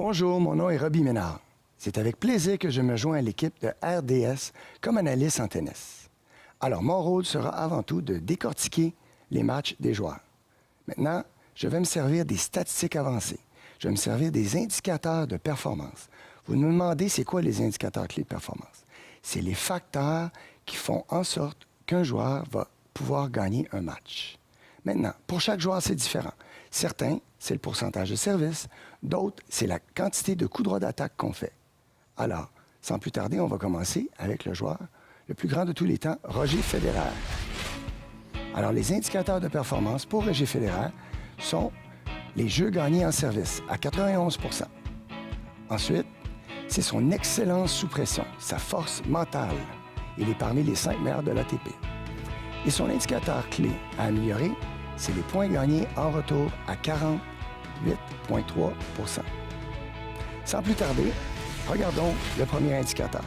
Bonjour, mon nom est Robbie Ménard. C'est avec plaisir que je me joins à l'équipe de RDS comme analyste en tennis. Alors, mon rôle sera avant tout de décortiquer les matchs des joueurs. Maintenant, je vais me servir des statistiques avancées. Je vais me servir des indicateurs de performance. Vous me demandez c'est quoi les indicateurs clés de performance? C'est les facteurs qui font en sorte qu'un joueur va pouvoir gagner un match. Maintenant, pour chaque joueur, c'est différent. Certains, c'est le pourcentage de service. D'autres, c'est la quantité de coups droits d'attaque qu'on fait. Alors, sans plus tarder, on va commencer avec le joueur le plus grand de tous les temps, Roger Federer. Alors, les indicateurs de performance pour Roger Federer sont les jeux gagnés en service à 91 %. Ensuite, c'est son excellence sous pression, sa force mentale. Il est parmi les 5 meilleurs de l'ATP. Et son indicateur clé à améliorer, c'est les points gagnés en retour à 48,3 %. Sans plus tarder, regardons le premier indicateur.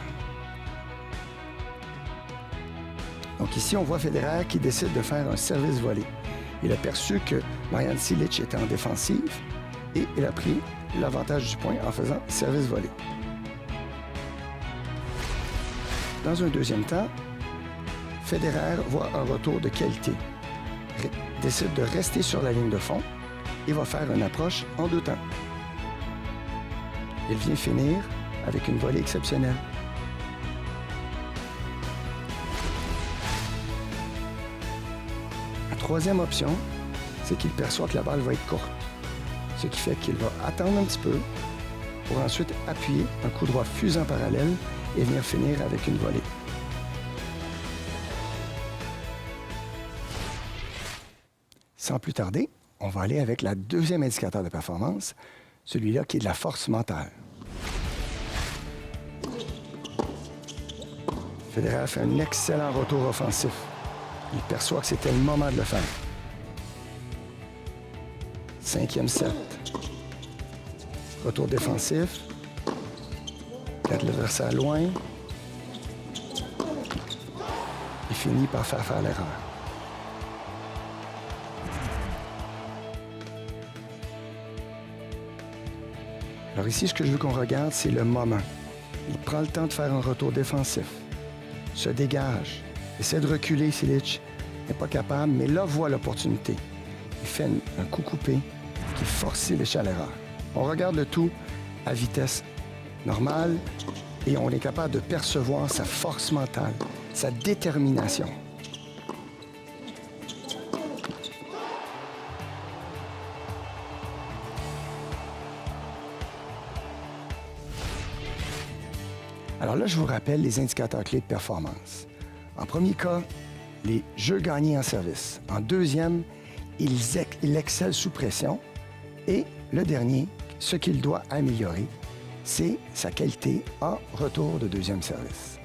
Donc ici, on voit Federer qui décide de faire un service volé. Il a perçu que Marian Cilic était en défensive et il a pris l'avantage du point en faisant service volé. Dans un deuxième temps, Federer voit un retour de qualité, décide de rester sur la ligne de fond et va faire une approche en 2 temps. Il vient finir avec une volée exceptionnelle. La troisième option, c'est qu'il perçoit que la balle va être courte, ce qui fait qu'il va attendre un petit peu pour ensuite appuyer un coup droit fusant parallèle et venir finir avec une volée. Sans plus tarder, on va aller avec le deuxième indicateur de performance, celui-là qui est de la force mentale. Federer fait un excellent retour offensif. Il perçoit que c'était le moment de le faire. 5e set. Retour défensif. Garde l'adversaire loin. Il finit par faire l'erreur. Alors ici, ce que je veux qu'on regarde, c'est le moment. Il prend le temps de faire un retour défensif, se dégage, essaie de reculer, Cilic n'est pas capable, mais là, voit l'opportunité. Il fait un coup coupé qui force Cilic à l'erreur. On regarde le tout à vitesse normale et on est capable de percevoir sa force mentale, sa détermination. Alors là, je vous rappelle les indicateurs clés de performance. En premier cas, les jeux gagnés en service. En deuxième, il excelle sous pression. Et le dernier, ce qu'il doit améliorer, c'est sa qualité en retour de deuxième service.